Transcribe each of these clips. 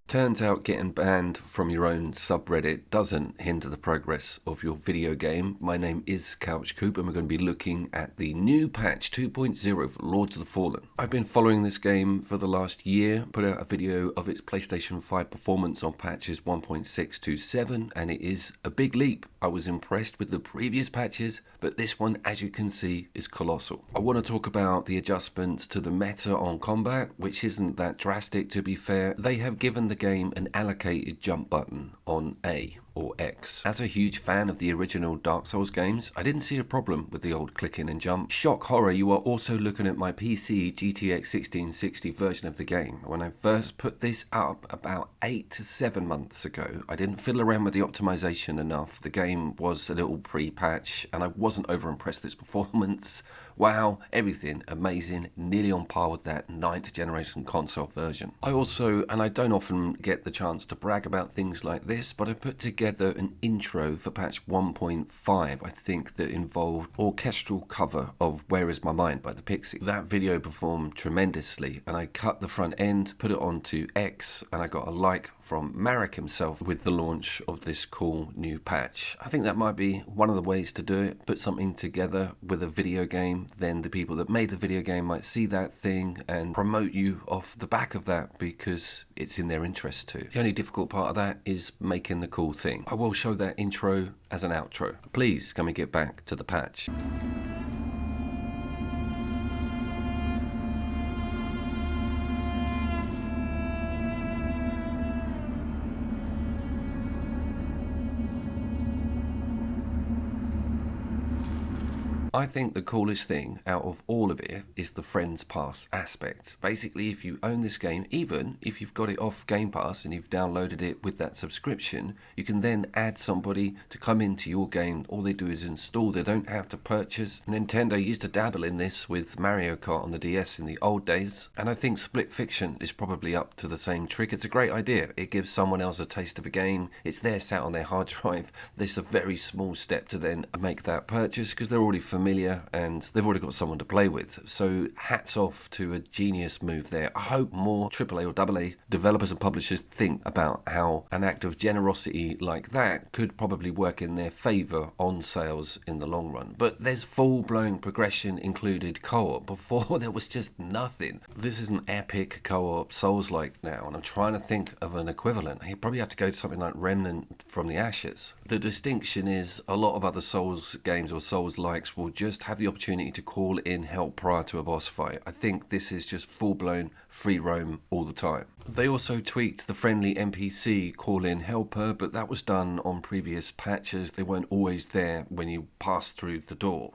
Turns out getting banned from your own subreddit doesn't hinder the progress of your video game. My name is Couch Coop and we're going to be looking at the new patch 2.0 for Lords of the Fallen. I've been following this game for the last year, put out a video of its PlayStation 5 performance on patches 1.627 and it is a big leap. I was impressed with the previous patches, but this one, as you can see, is colossal. I want to talk about the adjustments to the meta on combat, which isn't that drastic to be fair. They have given the game an allocated jump button on A or X. As a huge fan of the original Dark Souls games, I didn't see a problem with the old click in and jump. Shock horror, you are also looking at my PC GTX 1660 version of the game. When I first put this up about 8 to 7 months ago, I didn't fiddle around with the optimization enough. The game was a little pre-patch and I wasn't over impressed with its performance. Wow, everything amazing, nearly on par with that 9th generation console version. I also, and I don't often get the chance to brag about things like this, but I put together an intro for patch 1.5, I think, that involved orchestral cover of Where Is My Mind by the Pixies. That video performed tremendously and I cut the front end, put it onto X, and I got a like from Marek himself with the launch of this cool new patch. I think that might be one of the ways to do it, put something together with a video game, then the people that made the video game might see that thing and promote you off the back of that because it's in their interest too. The only difficult part of that is making the cool thing. I will show that intro as an outro. Please can we get back to the patch. I think the coolest thing out of all of it is the Friends Pass aspect. Basically, if you own this game, even if you've got it off Game Pass and you've downloaded it with that subscription, you can then add somebody to come into your game. All they do is install, they don't have to purchase. Nintendo used to dabble in this with Mario Kart on the DS in the old days, and I think Split Fiction is probably up to the same trick. It's a great idea. It gives someone else a taste of a game. It's there sat on their hard drive. There's a very small step to then make that purchase because they're already familiar and they've already got someone to play with. So hats off to a genius move there. I hope more AAA or AA developers and publishers think about how an act of generosity like that could probably work in their favour on sales in the long run. But there's full-blown progression included co-op. Before there was just nothing. This is an epic co-op Souls-like now, and I'm trying to think of an equivalent. You probably have to go to something like Remnant from the Ashes. The distinction is a lot of other Souls games or Souls-likes will just have the opportunity to call in help prior to a boss fight. I think this is just full-blown free roam all the time. They also tweaked the friendly NPC call-in helper, but that was done on previous patches. They weren't always there when you pass through the door.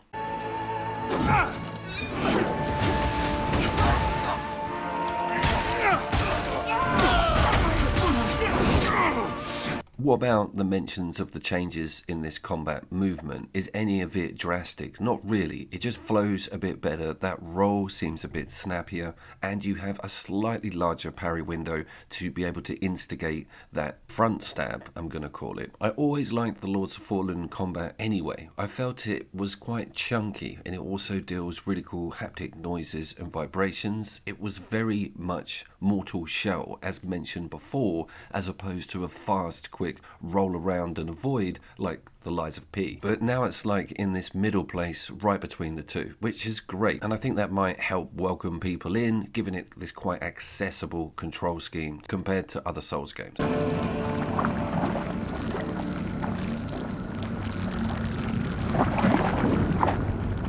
What about the mentions of the changes in this combat movement? Is any of it drastic? Not really. It just flows a bit better. That roll seems a bit snappier, and you have a slightly larger parry window to be able to instigate that front stab, I'm going to call it. I always liked the Lords of Fallen combat anyway. I felt it was quite chunky, and it also deals really cool haptic noises and vibrations. It was very much Mortal Shell, as mentioned before, as opposed to a fast, quick roll around and avoid like the Lies of P. But now it's like in this middle place right between the two, which is great. And I think that might help welcome people in, giving it this quite accessible control scheme compared to other Souls games.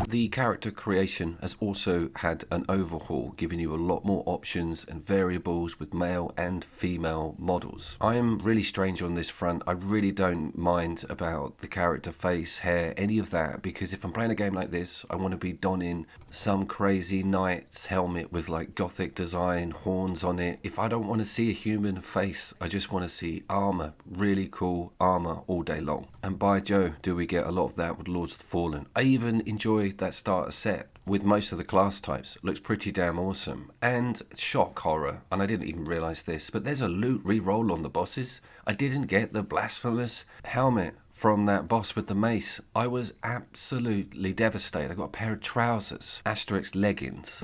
The character creation has also had an overhaul, giving you a lot more options and variables with male and female models. I am really strange on this front. I really don't mind about the character face, hair, any of that, because if I'm playing a game like this, I want to be donning some crazy knight's helmet with like gothic design, horns on it. If I don't want to see a human face, I just want to see armor, really cool armor all day long. And by Joe, do we get a lot of that with Lords of the Fallen. I even enjoyed that starter set with most of the class types. Looks pretty damn awesome. And shock horror, and I didn't even realise this, but there's a loot re-roll on the bosses. I didn't get the blasphemous helmet from that boss with the mace. I was absolutely devastated. I got a pair of trousers, asterisk leggings.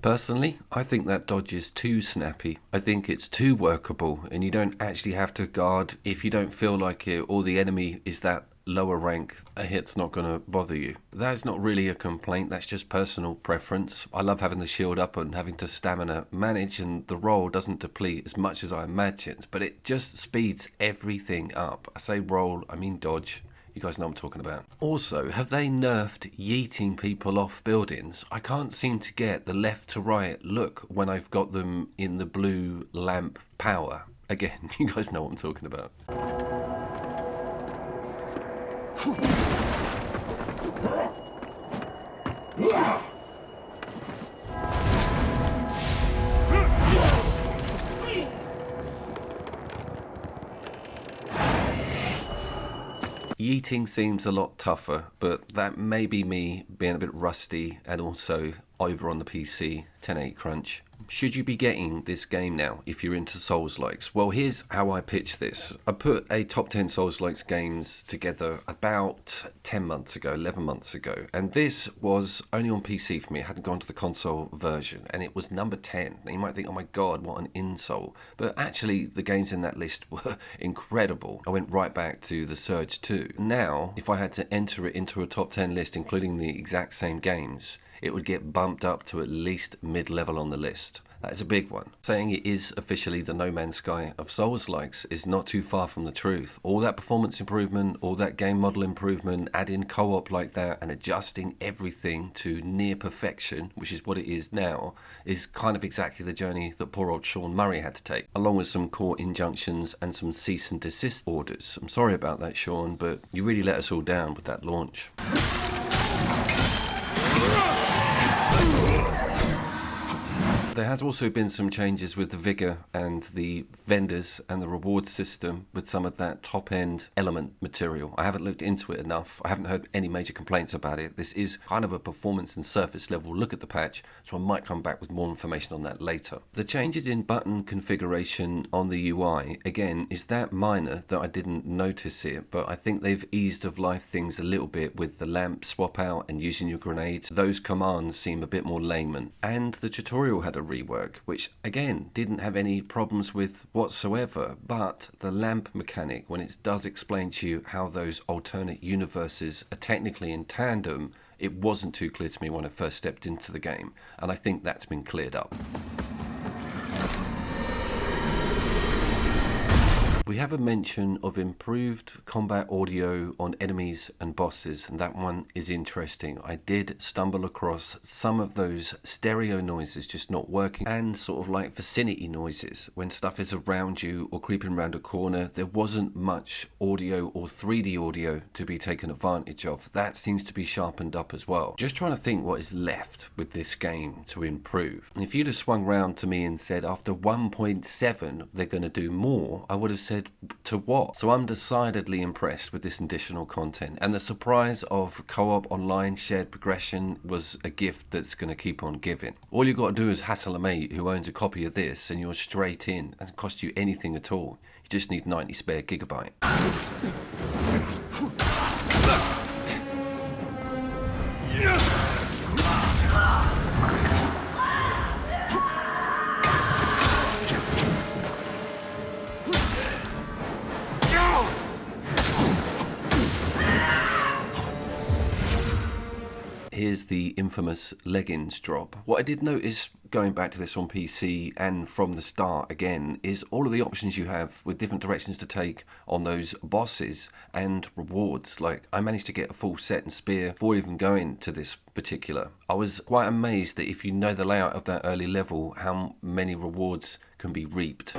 Personally, I think that dodge is too snappy. I think it's too workable, and you don't actually have to guard if you don't feel like it, or the enemy is that lower rank, a hit's not going to bother you. That's not really a complaint, that's just personal preference. I love having the shield up and having to stamina manage, and the roll doesn't deplete as much as I imagined, but it just speeds everything up. I say roll, I mean dodge. You guys know what I'm talking about. Also, have they nerfed yeeting people off buildings? I can't seem to get the left to right look when I've got them in the blue lamp power. Again, you guys know what I'm talking about. Yeeting seems a lot tougher, but that may be me being a bit rusty and also over on the PC 1080 crunch. Should you be getting this game now if you're into Souls-likes? Well, here's how I pitch this. I put a top 10 Souls-likes games together about 10 months ago, 11 months ago, and this was only on PC for me. It hadn't gone to the console version, and it was number 10. Now, you might think, oh my god, what an insult. But actually, the games in that list were incredible. I went right back to The Surge 2. Now, if I had to enter it into a top 10 list, including the exact same games, it would get bumped up to at least mid-level on the list. That is a big one. Saying it is officially the No Man's Sky of Souls-likes is not too far from the truth. All that performance improvement, all that game model improvement, adding co-op like that and adjusting everything to near perfection, which is what it is now, is kind of exactly the journey that poor old Sean Murray had to take, along with some court injunctions and some cease and desist orders. I'm sorry about that, Sean, but you really let us all down with that launch. There has also been some changes with the vigor and the vendors and the reward system with some of that top-end element material. I haven't looked into it enough. I haven't heard any major complaints about it. This is kind of a performance and surface level look at the patch, so I might come back with more information on that later. The changes in button configuration on the UI, again, is that minor that I didn't notice it, but I think they've eased of life things a little bit with the lamp swap out and using your grenades. Those commands seem a bit more layman. And the tutorial had a rework, which again didn't have any problems with whatsoever, but the lamp mechanic, when it does explain to you how those alternate universes are technically in tandem, it wasn't too clear to me when I first stepped into the game, and I think that's been cleared up. We have a mention of improved combat audio on enemies and bosses, and that one is interesting. I did stumble across some of those stereo noises just not working, and sort of like vicinity noises. When stuff is around you or creeping around a corner, there wasn't much audio or 3D audio to be taken advantage of. That seems to be sharpened up as well. Just trying to think what is left with this game to improve. And if you'd have swung round to me and said after 1.7 they're going to do more, I would have said, to what? So I'm decidedly impressed with this additional content, and the surprise of co-op online shared progression was a gift that's going to keep on giving. All you've got to do is hassle a mate who owns a copy of this and you're straight in. It doesn't cost you anything at all. You just need 90 spare gigabyte. Here's the infamous leggings drop. What I did notice going back to this on PC and from the start again is all of the options you have with different directions to take on those bosses and rewards. Like, I managed to get a full set and spear before even going to this particular. I was quite amazed that if you know the layout of that early level, how many rewards can be reaped.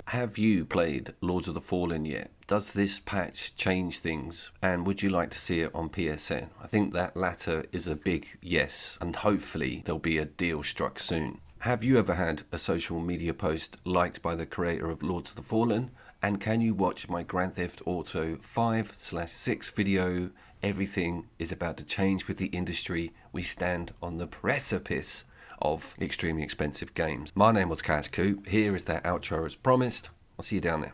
Have you played Lords of the Fallen yet? Does this patch change things? And would you like to see it on PSN? I think that latter is a big yes, and hopefully there'll be a deal struck soon. Have you ever had a social media post liked by the creator of Lords of the Fallen? And can you watch my Grand Theft Auto 5/6 video? Everything is about to change with the industry. We stand on the precipice of extremely expensive games. My name was Cash Coop. Here is that outro as promised. I'll see you down there.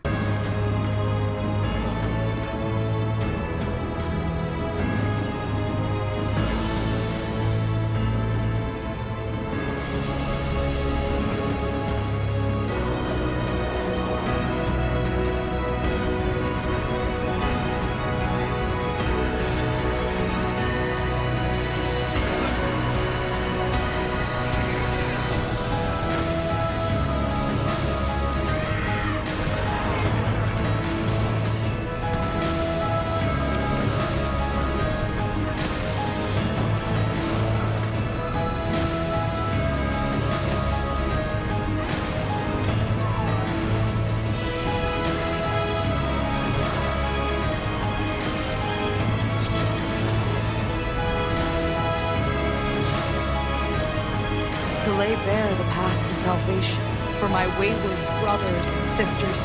salvation for my wayward brothers and sisters,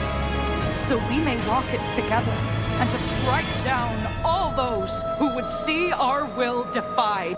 so we may walk it together and to strike down all those who would see our will defied.